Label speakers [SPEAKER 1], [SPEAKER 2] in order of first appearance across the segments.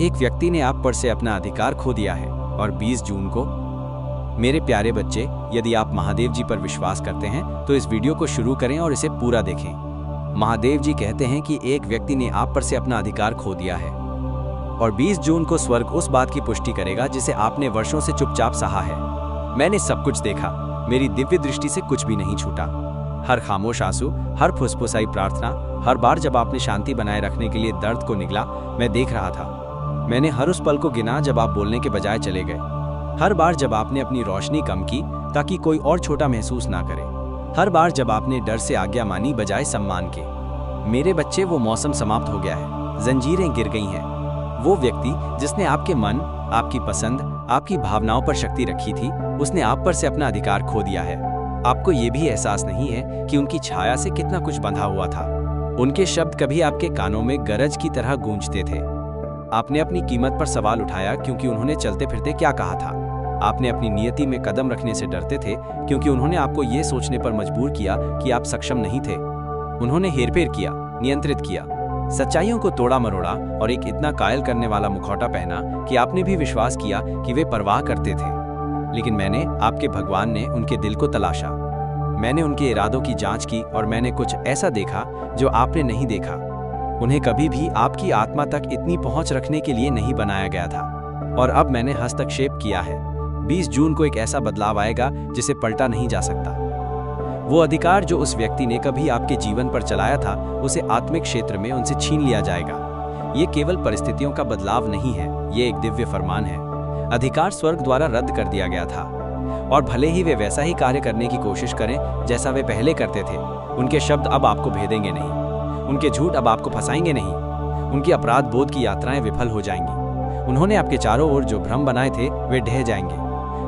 [SPEAKER 1] एक व्यक्ति ने आप पर से अपना अधिकार खो दिया है और 20 जून को। मेरे प्यारे बच्चे, यदि आप महादेव जी पर विश्वास करते हैं तो इस वीडियो को शुरू करें और इसे पूरा देखें। महादेव जी कहते हैं कि एक व्यक्ति ने आप पर से अपना अधिकार खो दिया है और 20 जून को स्वर्ग उस बात की पुष्टि करेगा जिसे आपने वर्षों से चुपचाप सहा है। मैंने सब कुछ देखा, मेरी दिव्य दृष्टि से कुछ भी नहीं छूटा। हर खामोश आंसू, हर फुसफुसाई प्रार्थना, हर बार जब आपने शांति बनाए रखने के लिए दर्द को निगला, मैं देख रहा था। मैंने हर उस पल को गिना जब आप बोलने के बजाय चले गए, हर बार जब आपने अपनी रोशनी कम की ताकि कोई और छोटा महसूस ना करे, हर बार जब आपने डर से आज्ञा मानी बजाय सम्मान के। मेरे बच्चे, वो मौसम समाप्त हो गया है, जंजीरें गिर गई हैं। वो व्यक्ति जिसने आपके मन, आपकी पसंद, आपकी भावनाओं पर शक्ति रखी थी, उसने आप पर से अपना अधिकार खो दिया है। आपको ये भी एहसास नहीं है कि उनकी छाया से कितना कुछ बंधा हुआ था। उनके शब्द कभी आपके कानों में गरज की तरह गूंजते थे। आपने अपनी कीमत पर सवाल उठाया क्योंकि उन्होंने चलते फिरते क्या कहा था। आपने अपनी नियति में कदम रखने से डरते थे क्योंकि उन्होंने आपको ये सोचने पर मजबूर किया कि आप सक्षम नहीं थे। उन्होंने हेरफेर किया, नियंत्रित किया, सच्चाइयों को तोड़ा मरोड़ा और एक इतना कायल करने वाला मुखौटा पहना कि आपने भी विश्वास किया कि वे परवाह करते थे। लेकिन मैंने, आपके भगवान ने, उनके दिल को तलाशा। मैंने उनके इरादों की जांच की और मैंने कुछ ऐसा देखा जो आपने नहीं देखा। उन्हें कभी भी आपकी आत्मा तक इतनी पहुंच रखने के लिए नहीं बनाया गया था और अब मैंने हस्तक्षेप किया है। 20 जून को एक ऐसा बदलाव आएगा जिसे पलटा नहीं जा सकता। वो अधिकार जो उस व्यक्ति ने कभी आपके जीवन पर चलाया था, उसे आत्मिक क्षेत्र में उनसे छीन लिया जाएगा। ये केवल परिस्थितियों का बदलाव नहीं है, ये एक दिव्य फरमान है। अधिकार स्वर्ग द्वारा रद्द कर दिया गया था और भले ही वे वैसा ही कार्य करने की कोशिश करें जैसा वे पहले करते थे, उनके शब्द अब आपको भेदेंगे नहीं, उनके झूठ अब आपको फंसाएंगे नहीं, उनकी अपराध बोध की यात्राएं विफल हो जाएंगी। उन्होंने आपके चारों ओर जो भ्रम बनाए थे वे ढह जाएंगे।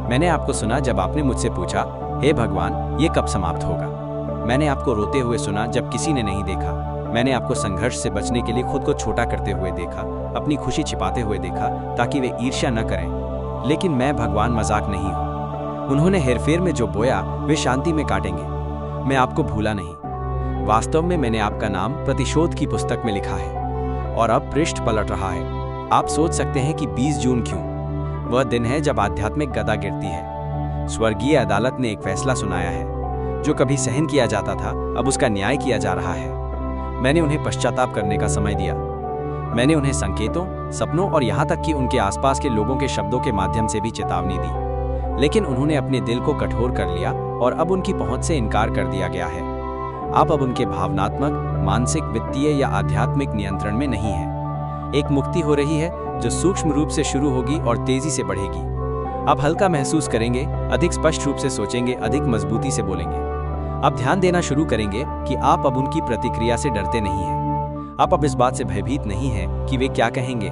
[SPEAKER 1] मैंने आपको सुना जब आपने मुझसे पूछा, हे भगवान, ये कब समाप्त होगा। मैंने आपको रोते हुए सुना जब किसी ने नहीं देखा। मैंने आपको संघर्ष से बचने के लिए खुद को छोटा करते हुए देखा, अपनी खुशी छिपाते हुए देखा ताकि वे ईर्ष्या न करें। लेकिन मैं भगवान मजाक नहीं हूँ। उन्होंने हेरफेर में जो बोया वे शांति में काटेंगे। मैं आपको भूला नहीं। वास्तव में मैंने आपका नाम प्रतिशोध की पुस्तक में लिखा है और अब पृष्ठ पलट रहा है। आप सोच सकते हैं कि 20 जून क्यों? वह दिन है जब आध्यात्मिक गदा गिरती है। स्वर्गीय अदालत ने एक फैसला सुनाया है। जो कभी सहन किया जाता था, अब उसका न्याय किया जा रहा है। मैंने उन्हें पश्चाताप करने का समय दिया। मैंने उन्हें संकेतों, सपनों और यहाँ तक कि उनके आसपास के लोगों के शब्दों के माध्यम से भी चेतावनी दी। लेकिन उन्होंने अपने दिल को कठोर कर लिया और अब उनकी पहुंच से इनकार कर दिया गया है। आप अब उनके भावनात्मक, मानसिक, वित्तीय या आध्यात्मिक नियंत्रण में नहीं हैं। एक मुक्ति हो रही है जो सूक्ष्म रूप से शुरू होगी और तेजी से बढ़ेगी। आप हल्का महसूस करेंगे, अधिक स्पष्ट रूप से सोचेंगे, अधिक मजबूती से बोलेंगे। आप ध्यान देना शुरू करेंगे कि आप अब उनकी प्रतिक्रिया से डरते नहीं हैं। आप अब इस बात से भयभीत नहीं हैं कि वे क्या कहेंगे।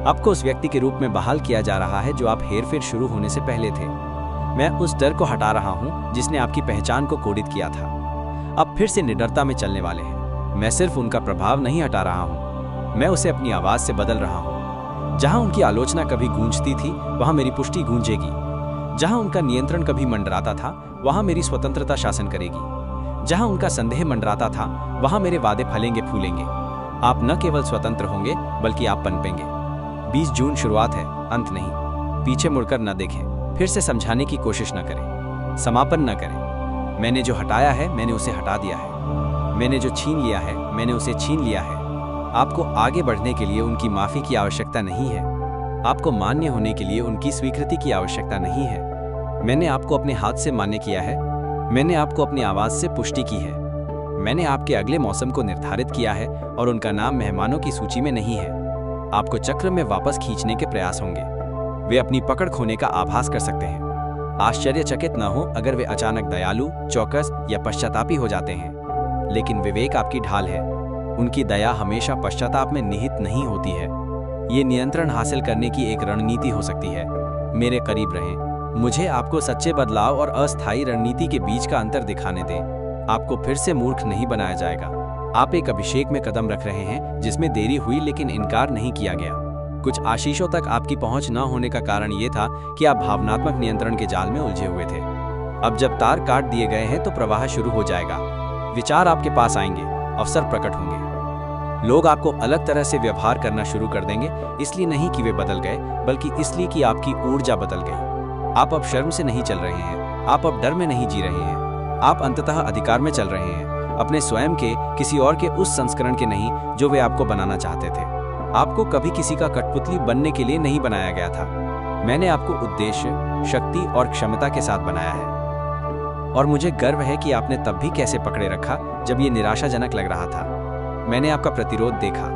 [SPEAKER 1] आपको उस व्यक्ति के रूप में बहाल किया जा रहा है जो आप हेरफेर शुरू होने से पहले थे। मैं उस डर को हटा रहा हूँ जिसने आपकी पहचान को कोडित किया था। अब फिर से निडरता में चलने वाले हैं। मैं सिर्फ उनका प्रभाव नहीं हटा रहा हूँ, मैं उसे अपनी आवाज से बदल रहा हूँ। जहां उनकी आलोचना कभी गूंजती थी, वहां मेरी पुष्टि गूंजेगी। जहां उनका नियंत्रण कभी मंडराता था, वहां मेरी स्वतंत्रता शासन करेगी। जहां उनका संदेह मंडराता था, वहां मेरे वादे फलेंगे फूलेंगे। आप न केवल स्वतंत्र होंगे बल्कि आप पनपेंगे। 20 जून शुरुआत है, अंत नहीं। पीछे मुड़कर न देखें, फिर से समझाने की कोशिश न करें, समापन न करें। मैंने जो हटाया है, मैंने उसे हटा दिया है। मैंने जो छीन लिया है, मैंने उसे छीन लिया है। आपको आगे बढ़ने के लिए उनकी माफी की आवश्यकता नहीं है। आपको मान्य होने के लिए उनकी स्वीकृति की आवश्यकता नहीं है। मैंने आपको अपने हाथ से मान्य किया है। मैंने आपको अपनी आवाज से पुष्टि की है। मैंने आपके अगले मौसम को निर्धारित किया है और उनका नाम मेहमानों की सूची में नहीं है। आपको चक्र में वापस खींचने के प्रयास होंगे। वे अपनी पकड़ खोने का आभास कर सकते हैं। आश्चर्यचकित न हो अगर वे अचानक दयालु, चौकस या पश्चातापी हो जाते हैं। लेकिन विवेक आपकी ढाल है। उनकी दया हमेशा पश्चाताप में निहित नहीं होती है। ये नियंत्रण हासिल करने की एक रणनीति हो सकती है। मेरे करीब रहें। मुझे आपको सच्चे बदलाव और अस्थायी रणनीति के बीच का अंतर दिखाने दें। आपको फिर से मूर्ख नहीं बनाया जाएगा। आप एक अभिषेक में कदम रख रहे हैं जिसमें देरी हुई लेकिन इनकार नहीं किया गया। कुछ आशीषों तक आपकी पहुंच न होने का कारण ये था कि आप भावनात्मक नियंत्रण के जाल में उलझे हुए थे। अब जब तार काट दिए गए हैं तो प्रवाह शुरू हो जाएगा। विचार आपके पास आएंगे, अवसर प्रकट होंगे। लोग आपको अलग तरह से व्यवहार करना शुरू कर देंगे, इसलिए नहीं कि वे बदल गए, बल्कि इसलिए कि आपकी ऊर्जा बदल गई। आप अब शर्म से नहीं चल रहे हैं, आप अब डर में नहीं जी रहे हैं, आप अंततः अधिकार में चल रहे हैं, अपने स्वयं के, किसी और के उस संस्करण के नहीं जो वे आपको बनाना चाहते थे। आपको कभी किसी का कठपुतली बनने के लिए नहीं बनाया गया था। मैंने आपको उद्देश्य, शक्ति और क्षमता के साथ बनाया है। और मुझे गर्व है कि आपने तब भी कैसे पकड़े रखा जब ये निराशाजनक लग रहा था। मैंने आपका प्रतिरोध देखा,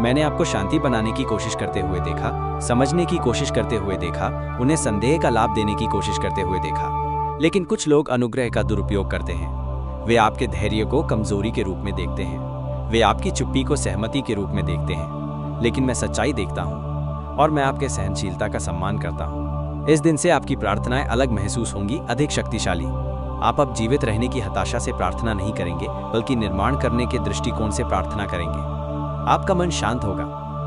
[SPEAKER 1] मैंने आपको शांति बनाने की कोशिश करते हुए देखा, समझने की कोशिश करते हुए देखा, उन्हें संदेह का लाभ देने की कोशिश करते हुए देखा। लेकिन कुछ लोग अनुग्रह का दुरुपयोग करते हैं। वे आपके धैर्य को कमजोरी के रूप में देखते हैं, वे आपकी चुप्पी को सहमति के रूप में देखते हैं। लेकिन मैं सच्चाई देखता हूँ और मैं आपके सहनशीलता का सम्मान करता हूँ। इस दिन से आपकी प्रार्थनाएं अलग महसूस होंगी, अधिक शक्तिशाली। आप अब जीवित रहने की हताशा से प्रार्थना नहीं करेंगे, बल्कि निर्माण करने के दृष्टिकोण से प्रार्थना करेंगे। आपका मन शांत होगा,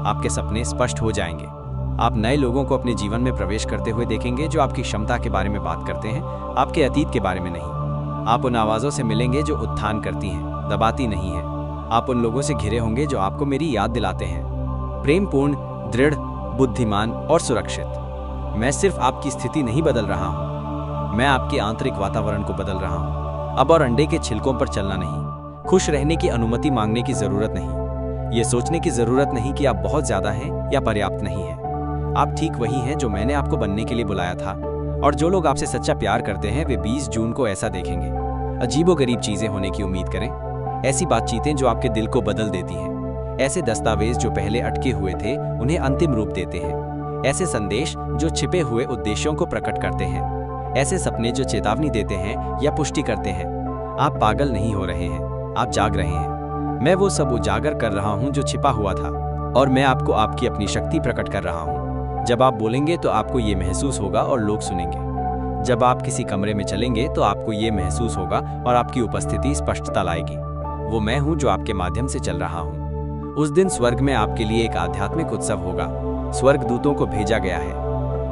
[SPEAKER 1] आपके सपने स्पष्ट हो जाएंगे। आप नए लोगों को अपने जीवन में प्रवेश करते हुए देखेंगे जो आपकी क्षमता के बारे में बात करते हैं, आपके अतीत के बारे में नहीं। आप उन आवाज़ों से मिलेंगे जो उत्थान करती हैं, दबाती नहीं हैं। आप उन लोगों से घिरे होंगे जो आपको मेरी याद दिलाते हैं, प्रेमपूर्ण, दृढ़, बुद्धिमान और सुरक्षित। मैं सिर्फ आपकी स्थिति नहीं बदल रहा हूँ, मैं आपके आंतरिक वातावरण को बदल रहा हूँ। अब और अंडे के छिलकों पर चलना नहीं, खुश रहने की अनुमति मांगने की जरूरत नहीं, ये सोचने की जरूरत नहीं कि आप बहुत ज्यादा हैं या पर्याप्त नहीं हैं। आप ठीक वही हैं जो मैंने आपको बनने के लिए बुलाया था। और जो लोग आपसे सच्चा प्यार करते हैं वे 20 जून को ऐसा देखेंगे। अजीबोगरीब चीजें होने की उम्मीद करें, ऐसी बातचीतें जो आपके दिल को बदल देती हैं, ऐसे दस्तावेज जो पहले अटके हुए थे उन्हें अंतिम रूप देते हैं, ऐसे संदेश जो छिपे हुए उद्देश्यों को प्रकट करते हैं, ऐसे सपने जो चेतावनी देते हैं या पुष्टि करते हैं। आप पागल नहीं हो रहे हैं, आप जाग रहे हैं। मैं वो सब उजागर कर रहा हूँ जो छिपा हुआ था, और मैं आपको आपकी अपनी शक्ति प्रकट कर रहा हूँ। जब आप बोलेंगे तो आपको ये महसूस होगा और लोग सुनेंगे। जब आप किसी कमरे में चलेंगे तो आपको ये महसूस होगा और आपकी उपस्थिति स्पष्टता लाएगी। वो मैं हूँ जो आपके माध्यम से चल रहा हूँ। उस दिन स्वर्ग में आपके लिए एक आध्यात्मिक उत्सव होगा। स्वर्गदूतों को भेजा गया है,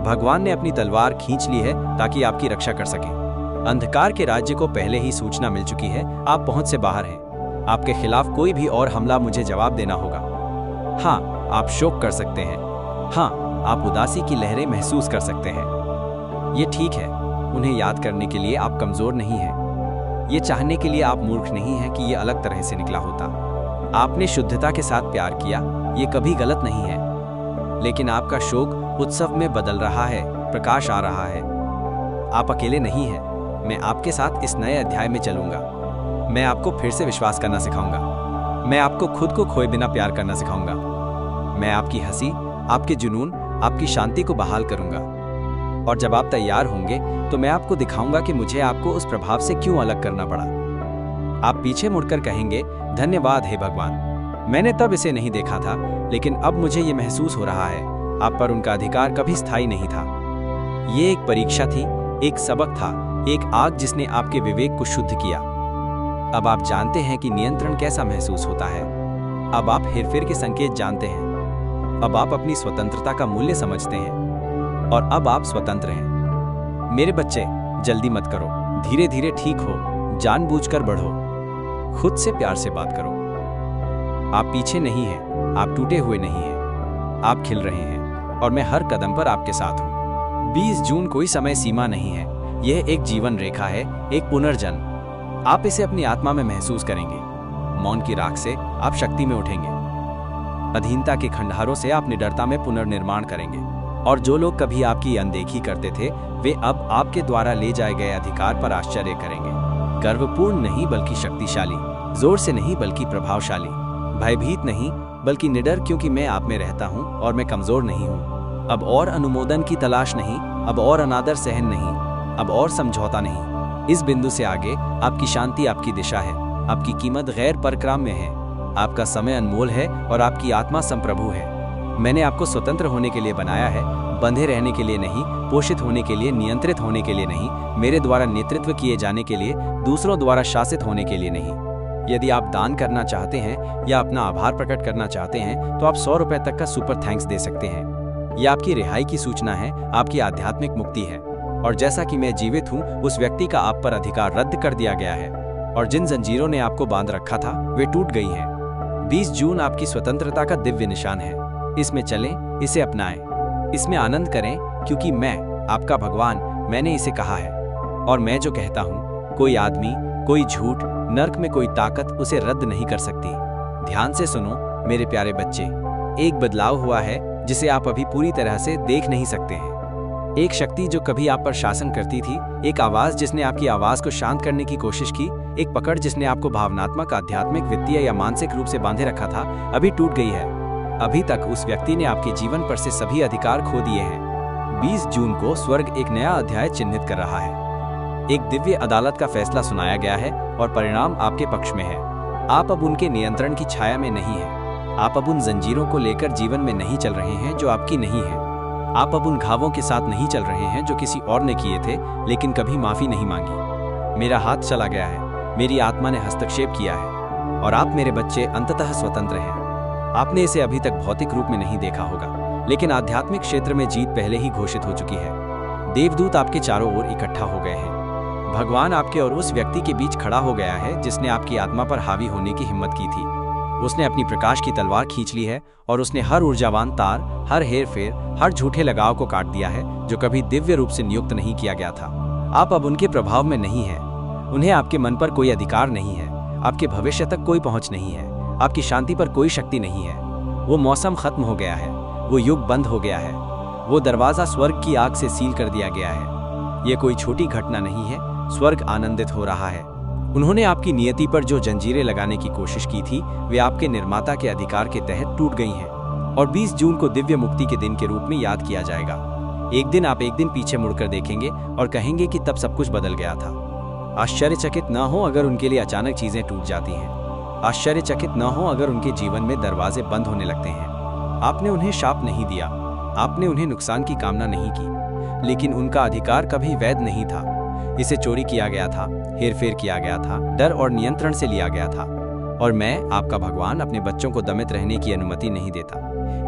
[SPEAKER 1] भगवान ने अपनी तलवार खींच ली है ताकि आपकी रक्षा कर सके। अंधकार के राज्य को पहले ही सूचना मिल चुकी है, आप पहुंच से बाहर हैं। आपके खिलाफ कोई भी और हमला मुझे जवाब देना होगा। हाँ, आप शोक कर सकते हैं, हाँ, आप उदासी की लहरें महसूस कर सकते हैं। ये ठीक है, उन्हें याद करने के लिए आप कमजोर नहीं हैं। ये चाहने के लिए आप मूर्ख नहीं हैं कि ये अलग तरह से निकला होता। आपने शुद्धता के साथ प्यार किया, ये कभी गलत नहीं है। लेकिन आपका शोक उत्सव में बदल रहा है, प्रकाश आ रहा है। आप अकेले नहीं हैं, मैं आपके साथ इस नए अध्याय में चलूंगा। मैं आपको फिर से विश्वास करना सिखाऊंगा। मैं आपको खुद को खोए बिना प्यार करना सिखाऊंगा। मैं आपकी हंसी, आपके जुनून, आपकी शांति को बहाल करूंगा। और जब आप तैयार होंगे तो मैं आपको दिखाऊंगा कि मुझे आपको उस प्रभाव से क्यों अलग करना पड़ा। आप पीछे मुड़कर कहेंगे, धन्यवाद हे भगवान, मैंने तब इसे नहीं देखा था, लेकिन अब मुझे ये महसूस हो रहा है। आप पर उनका अधिकार कभी स्थायी नहीं था। ये एक परीक्षा थी, एक सबक था, एक आग जिसने आपके विवेक को शुद्ध किया। अब आप जानते हैं कि नियंत्रण कैसा महसूस होता है। अब आप हेरफेर के संकेत जानते हैं। अब आप अपनी स्वतंत्रता का मूल्य समझते हैं और अब आप स्वतंत्र हैं। मेरे बच्चे, जल्दी मत करो, धीरे धीरे ठीक हो, जानबूझकर बढ़ो, खुद से प्यार से बात करो। आप पीछे नहीं हैं, आप टूटे हुए नहीं हैं, आप खिल रहे हैं और मैं हर कदम पर आपके साथ हूँ। 20 जून कोई समय सीमा नहीं है, यह एक जीवन रेखा है, एक पुनर्जन्म। आप इसे अपनी आत्मा में महसूस करेंगे। मौन की राख से आप शक्ति में उठेंगे, अधीनता के खंडहरों से आप निडरता में पुनर्निर्माण करेंगे। और जो लोग कभी आपकी अनदेखी करते थे, वे अब आपके द्वारा ले जाए गए अधिकार पर आश्चर्य करेंगे। गर्वपूर्ण नहीं बल्कि शक्तिशाली, जोर से नहीं बल्कि प्रभावशाली, भयभीत नहीं बल्कि निडर, क्योंकि मैं आप में रहता हूँ और मैं कमजोर नहीं हूँ। अब और अनुमोदन की तलाश नहीं, अब और अनादर सहन नहीं, अब और समझौता नहीं। इस बिंदु से आगे आपकी शांति आपकी दिशा है, आपकी कीमत गैर परक्राम में है, आपका समय अनमोल है और आपकी आत्मा संप्रभु है। मैंने आपको स्वतंत्र होने के लिए बनाया है, बंधे रहने के लिए नहीं, पोषित होने के लिए, नियंत्रित होने के लिए नहीं, मेरे द्वारा नेतृत्व किए जाने के लिए, दूसरों द्वारा शासित होने के लिए नहीं। यदि आप दान करना चाहते हैं या अपना आभार प्रकट करना चाहते हैं तो आप 100 रुपए तक का सुपर थैंक्स दे सकते हैं। यह आपकी रिहाई की सूचना है, आपकी आध्यात्मिक मुक्ति है। और जैसा कि मैं जीवित हूँ, उस व्यक्ति का आप पर अधिकार रद्द कर दिया गया है और जिन जंजीरों ने आपको बांध रखा था वे टूट गई हैं। 20 जून आपकी स्वतंत्रता का दिव्य निशान है। इसमें चलें, इसे अपनाएं, इसमें आनंद करें, क्योंकि मैं, आपका भगवान, मैंने इसे कहा है। और मैं जो कहता हूँ, कोई आदमी, कोई झूठ, नर्क में कोई ताकत उसे रद्द नहीं कर सकती। ध्यान से सुनो मेरे प्यारे बच्चे, एक बदलाव हुआ है जिसे आप अभी पूरी तरह से देख नहीं सकते हैं। एक शक्ति जो कभी आप पर शासन करती थी, एक आवाज जिसने आपकी आवाज को शांत करने की कोशिश की, एक पकड़ जिसने आपको भावनात्मक, आध्यात्मिक, वित्तीय या मानसिक रूप से बांधे रखा था, अभी टूट गई है। अभी तक उस व्यक्ति ने आपके जीवन पर से सभी अधिकार खो दिए हैं। 20 जून को स्वर्ग एक नया अध्याय चिन्हित कर रहा है। एक दिव्य अदालत का फैसला सुनाया गया है और परिणाम आपके पक्ष में है। आप अब उनके नियंत्रण की छाया में नहीं हैं। आप अब उन जंजीरों को लेकर जीवन में नहीं चल रहे हैं जो आपकी नहीं है। आप अब उन घावों के साथ नहीं चल रहे हैं जो किसी और ने किए थे लेकिन कभी माफी नहीं मांगी। मेरा हाथ चला गया है, मेरी आत्मा ने हस्तक्षेप किया है और आप मेरे बच्चे अंततः स्वतंत्र हैं। आपने इसे अभी तक भौतिक रूप में नहीं देखा होगा, लेकिन आध्यात्मिक क्षेत्र में जीत पहले ही घोषित हो चुकी है। देवदूत आपके चारों ओर इकट्ठा हो गए हैं। भगवान आपके और उस व्यक्ति के बीच खड़ा हो गया है जिसने आपकी आत्मा पर हावी होने की हिम्मत की थी। उसने अपनी प्रकाश की तलवार खींच ली है और उसने हर ऊर्जावान तार, हर हेरफेर, हर झूठे लगाव को काट दिया है जो कभी दिव्य रूप से नियुक्त नहीं किया गया था। आप अब उनके प्रभाव में नहीं हैं। उन्हें आपके मन पर कोई अधिकार नहीं है, आपके भविष्य तक कोई पहुंच नहीं है, आपकी शांति पर कोई शक्ति नहीं है। वो मौसम खत्म हो गया है, वो युग बंद हो गया है, वो दरवाजा स्वर्ग की आग से सील कर दिया गया है। ये कोई छोटी घटना नहीं है, स्वर्ग आनंदित हो रहा है। उन्होंने आपकी नियति पर जो जंजीरें लगाने की कोशिश की थी, वे आपके निर्माता के अधिकार के तहत टूट गई हैं और 20 जून को दिव्य मुक्ति के दिन के रूप में याद किया जाएगा। एक दिन आप एक दिन पीछे मुड़कर देखेंगे और कहेंगे कि तब सब कुछ बदल गया था। आश्चर्यचकित न हो अगर उनके लिए अचानक चीजें टूट जाती हैं। आश्चर्यचकित न हो अगर उनके जीवन में दरवाजे बंद होने लगते हैं। आपने उन्हें शाप नहीं दिया, आपने उन्हें नुकसान की कामना नहीं की, लेकिन उनका अधिकार कभी वैध नहीं था। इसे चोरी किया गया था, हेरफेर किया गया था, डर और नियंत्रण से लिया गया था। और मैं, आपका भगवान, अपने बच्चों को दमित रहने की अनुमति नहीं देता।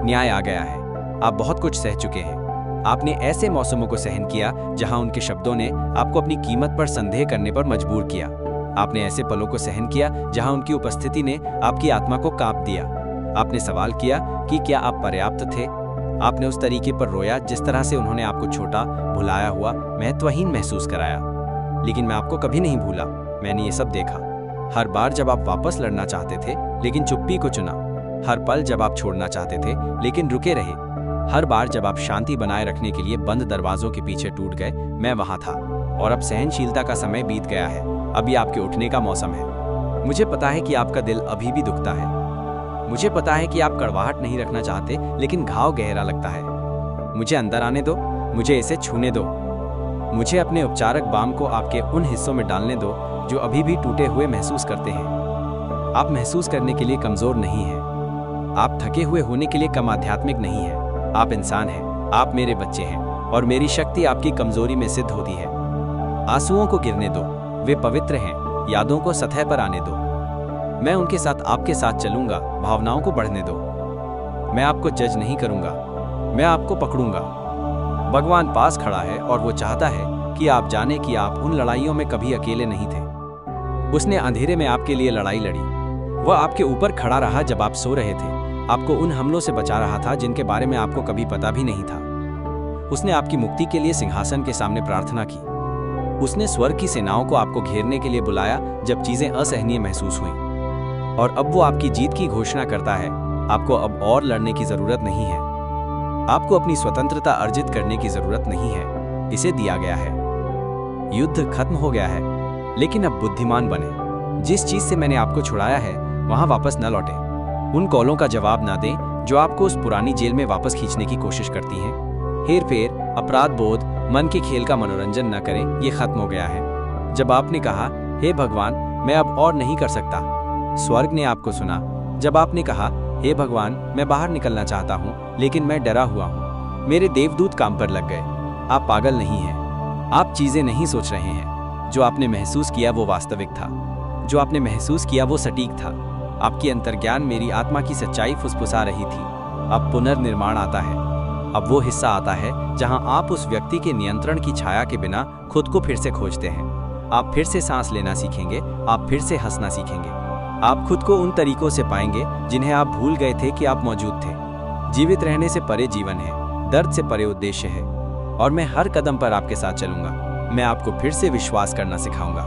[SPEAKER 1] न्याय आ गया है। आप बहुत कुछ सह चुके हैं। आपने ऐसे मौसमों को सहन किया जहां उनके शब्दों ने आपको अपनी कीमत पर संदेह करने पर मजबूर किया। आपने ऐसे पलों को सहन किया जहां उनकी उपस्थिति ने आपकी आत्मा को कांप दिया। आपने सवाल किया कि क्या आप पर्याप्त थे। आपने उस तरीके पर रोया जिस तरह से उन्होंने आपको छोटा, भुलाया हुआ, महत्वहीन महसूस कराया। लेकिन मैं आपको कभी नहीं भूला। मैंने ये सब देखा। हर बार जब आप वापस लड़ना चाहते थे लेकिन चुप्पी को चुना, हर पल जब आप छोड़ना चाहते थे लेकिन रुके रहे, हर बार जब आप शांति बनाए रखने के लिए बंद दरवाजों के पीछे टूट गए, मैं वहां था। और अब सहनशीलता का समय बीत गया है। अभी आपके उठने का मौसम है। मुझे पता है कि आपका दिल अभी भी दुखता है। मुझे पता है कि आप कड़वाहट नहीं रखना चाहते, लेकिन घाव गहरा लगता है। मुझे अंदर आने दो, मुझे इसे छूने दो। मुझे अपने उपचारक बाम को आपके उन हिस्सों में डालने दो जो अभी भी टूटे हुए महसूस करते हैं। आप महसूस करने के लिए कमजोर नहीं हैं। आप थके हुए होने के लिए कम आध्यात्मिक नहीं हैं। आप इंसान हैं, आप मेरे बच्चे हैं और मेरी शक्ति आपकी कमजोरी में सिद्ध होती है। आंसुओं को गिरने दो, वे पवित्र हैं। यादों को सतह पर आने दो। मैं उनके साथ आपके साथ चलूंगा। भावनाओं को बढ़ने दो। मैं आपको जज नहीं करूंगा, मैं आपको पकड़ूंगा। भगवान पास खड़ा है और वो चाहता है कि आप जाने कि आप उन लड़ाइयों में कभी अकेले नहीं थे। उसने अंधेरे में आपके लिए लड़ाई लड़ी। वह आपके ऊपर खड़ा रहा जब आप सो रहे थे। आपको उन हमलों से बचा रहा था जिनके बारे में आपको कभी पता भी नहीं था। उसने आपकी मुक्ति के लिए सिंहासन के सामने प्रार्थना की। उसने स्वर्ग की सेनाओं को आपको घेरने के लिए बुलाया जब चीजें असहनीय महसूस हुईं। और अब वो आपकी जीत की घोषणा करता है। आपको अब और लड़ने की जरूरत नहीं है। आपको अपनी स्वतंत्रता अर्जित करने की जरूरत नहीं है। इसे दिया गया है। युद्ध खत्म हो गया है, लेकिन अब बुद्धिमान बने। जिस चीज से मैंने आपको छुड़ाया है वहां वापस न लौटे। उन कॉलों का जवाब ना दें जो आपको उस पुरानी जेल में वापस खींचने की कोशिश करती हैं। हेरफेर, अपराध बोध, मन के खेल का मनोरंजन न करें। ये खत्म हो गया है। जब आपने कहा, हे भगवान, मैं अब और नहीं कर सकता, स्वर्ग ने आपको सुना। जब आपने कहा, हे भगवान, मैं बाहर निकलना चाहता हूँ लेकिन मैं डरा हुआ हूँ, मेरे देवदूत काम पर लग गए। आप पागल नहीं हैं। आप चीजें नहीं सोच रहे हैं। जो आपने महसूस किया वो वास्तविक था। जो आपने महसूस किया वो सटीक था। आपकी अंतर्ज्ञान मेरी आत्मा की सच्चाई फुसफुसा रही थी। अब पुनर्निर्माण आता है। अब वो हिस्सा आता है जहां आप उस व्यक्ति के नियंत्रण की छाया के बिना खुद को फिर से खोजते हैं। आप फिर से सांस लेना सीखेंगे। आप फिर से हंसना सीखेंगे। आप खुद को उन तरीकों से पाएंगे जिन्हें आप भूल गए थे कि आप मौजूद थे। जीवित रहने से परे जीवन है, दर्द से परे उद्देश्य है, और मैं हर कदम पर आपके साथ चलूंगा। मैं आपको फिर से विश्वास करना सिखाऊंगा,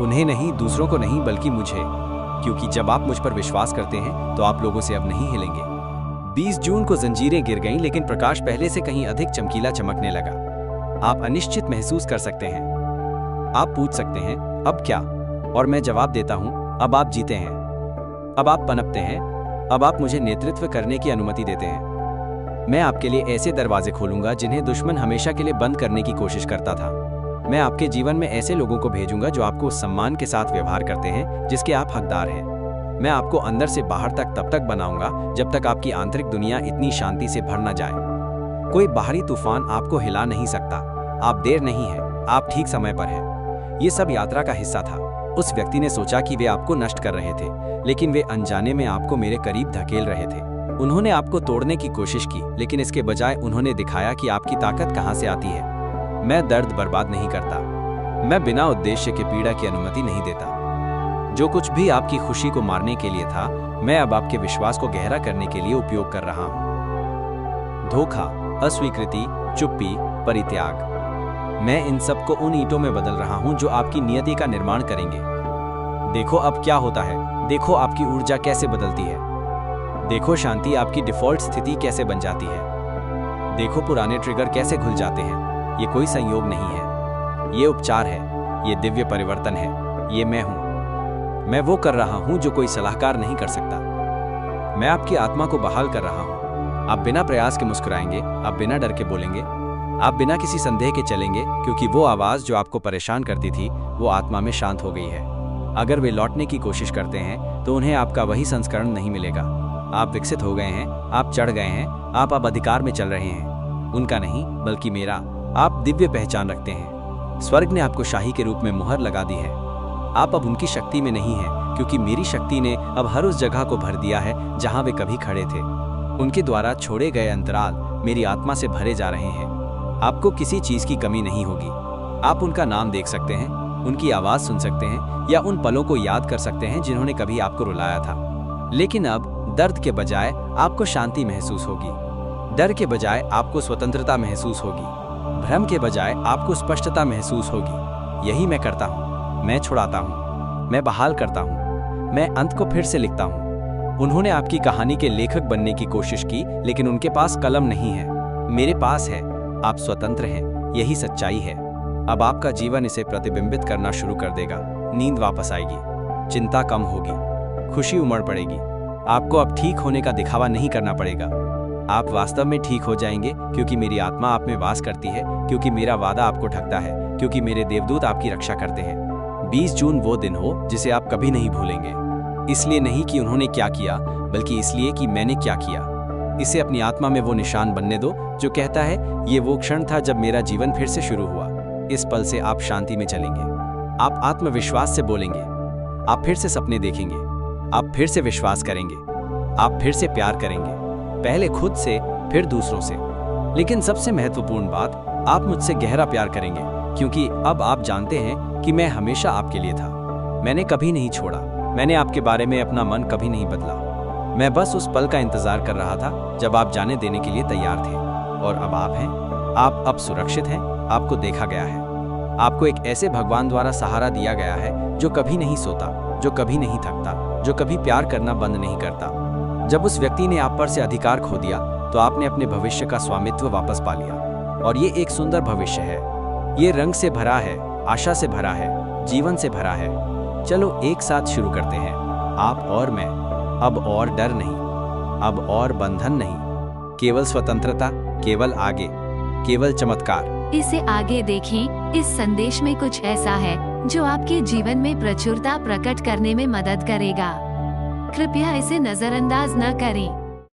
[SPEAKER 1] उन्हें नहीं, दूसरों को नहीं, बल्कि मुझे, क्योंकि जब आप मुझ पर विश्वास करते हैं तो आप लोगों से अब नहीं हिलेंगे। 20 जून को जंजीरें गिर गईं, लेकिन प्रकाश पहले से कहीं अधिक चमकीला चमकने लगा। आप अनिश्चित महसूस कर सकते हैं। आप पूछ सकते हैं, अब क्या? और मैं जवाब देता हूं, अब आप जीते हैं, अब आप पनपते हैं, अब आप मुझे नेतृत्व करने की अनुमति देते हैं। मैं आपके लिए ऐसे दरवाजे खोलूंगा जिन्हें दुश्मन हमेशा के लिए बंद करने की कोशिश करता था। मैं आपके जीवन में ऐसे लोगों को भेजूंगा जो आपको उस सम्मान के साथ व्यवहार करते हैं जिसके आप हकदार हैं। मैं आपको अंदर से बाहर तक तब तक बनाऊंगा जब तक आपकी आंतरिक दुनिया इतनी शांति से भर न जाए। कोई बाहरी तूफान आपको हिला नहीं सकता। आप देर नहीं है, आप ठीक समय पर हैं। ये सब यात्रा का हिस्सा था। उस व्यक्ति ने सोचा कि वे आपको नष्ट कर रहे थे, लेकिन वे अनजाने में आपको मेरे करीब धकेल रहे थे। उन्होंने आपको तोड़ने की कोशिश की, लेकिन इसके बजाय उन्होंने दिखाया कि आपकी ताकत कहां से आती है। मैं दर्द बर्बाद नहीं करता। मैं बिना उद्देश्य के पीड़ा की अनुमति नहीं देता। जो कुछ भी आपकी खुशी को मारने के लिए था, मैं अब आपके विश्वास को गहरा करने के लिए उपयोग कर रहा हूं। धोखा, अस्वीकृति, चुप्पी, परित्याग, मैं इन सब को उन ईंटों में बदल रहा हूं जो आपकी नियति का निर्माण करेंगे। देखो अब क्या होता है। देखो आपकी ऊर्जा कैसे बदलती है। देखो शांति आपकी डिफॉल्ट स्थिति कैसे बन जाती है। देखो पुराने ट्रिगर कैसे खुल जाते हैं। ये कोई संयोग नहीं है, ये उपचार है, ये दिव्य परिवर्तन है। ये मैं हूं। मैं वो कर रहा हूं जो कोई सलाहकार नहीं कर सकता। मैं आपकी आत्मा को बहाल कर रहा हूं। आप बिना प्रयास के मुस्कुराएंगे, आप बिना डर के बोलेंगे, आप बिना किसी संदेह के चलेंगे, क्योंकि वो आवाज जो आपको परेशान करती थी वो आत्मा में शांत हो गई है। अगर वे लौटने की कोशिश करते हैं तो उन्हें आपका वही संस्करण नहीं मिलेगा। आप विकसित हो गए हैं, आप चढ़ गए हैं, आप अब अधिकार में चल रहे हैं। उनका नहीं, बल्कि मेरा। आप दिव्य पहचान रखते हैं। स्वर्ग ने आपको शाही के रूप में मुहर लगा दी है। आप अब उनकी शक्ति में नहीं हैं, क्योंकि मेरी शक्ति ने अब हर उस जगह को भर दिया है जहां वे कभी खड़े थे। उनके द्वारा छोड़े गए अंतराल मेरी आत्मा से भरे जा रहे हैं। आपको किसी चीज की कमी नहीं होगी। आप उनका नाम देख सकते हैं, उनकी आवाज सुन सकते हैं, या उन पलों को याद कर सकते हैं जिन्होंने कभी आपको रुलाया था। लेकिन अब दर्द के बजाय आपको शांति महसूस होगी। डर के बजाय आपको स्वतंत्रता महसूस होगी। भ्रम के बजाय आपको स्पष्टता महसूस होगी। यही मैं करता हूँ। मैं छुड़ाता हूँ, मैं बहाल करता हूँ, मैं अंत को फिर से लिखता हूँ। उन्होंने आपकी कहानी के लेखक बनने की कोशिश की, लेकिन उनके पास कलम नहीं है, मेरे पास है। आप स्वतंत्र हैं, यही सच्चाई है। अब आपका जीवन इसे प्रतिबिंबित करना शुरू कर देगा। नींद वापस आएगी, चिंता कम होगी, खुशी उमड़ पड़ेगी। आपको अब ठीक होने का दिखावा नहीं करना पड़ेगा। आप वास्तव में ठीक हो जाएंगे, क्योंकि मेरी आत्मा आप में वास करती है, क्योंकि मेरा वादा आपको ढकता है, क्योंकि मेरे देवदूत आपकी रक्षा करते हैं। 20 जून वो दिन हो जिसे आप कभी नहीं भूलेंगे। इसलिए नहीं कि उन्होंने क्या किया, बल्कि इसलिए कि मैंने क्या किया। इसे अपनी आत्मा में वो निशान बनने दो जो कहता है, ये वो क्षण था जब मेरा जीवन फिर से शुरू हुआ। इस पल से आप शांति में चलेंगे। आप आत्मविश्वास से बोलेंगे। आप फिर से सपने देखेंगे। आप फिर से विश्वास करेंगे। आप फिर से प्यार करेंगे, पहले खुद से, फिर दूसरों से। लेकिन सबसे महत्वपूर्ण बात, आप मुझसे गहरा प्यार करेंगे, क्योंकि अब आप जानते हैं कि मैं हमेशा आपके लिए था। मैंने कभी नहीं छोड़ा। मैंने आपके बारे में अपना मन कभी नहीं बदला। मैं बस उस पल का इंतजार कर रहा था जब आप जाने देने के लिए तैयार थे। और अब आप हैं। आप अब सुरक्षित हैं। आपको देखा गया है। आपको एक ऐसे भगवान द्वारा सहारा दिया गया है जो कभी नहीं सोता, जो कभी नहीं थकता, जो कभी प्यार करना बंद नहीं करता। जब उस व्यक्ति ने आप पर से अधिकार खो दिया तो आपने अपने भविष्य का स्वामित्व वापस पा लिया। और ये एक सुंदर भविष्य है। ये रंग से भरा है, आशा से भरा है, जीवन से भरा है। चलो एक साथ शुरू करते हैं। आप और मैं। अब और डर नहीं, अब और बंधन नहीं, केवल स्वतंत्रता, केवल आगे, केवल चमत्कार।
[SPEAKER 2] इसे आगे देखें। इस संदेश में कुछ ऐसा है जो आपके जीवन में प्रचुरता प्रकट करने में मदद करेगा। कृपया इसे नजरअंदाज न करें।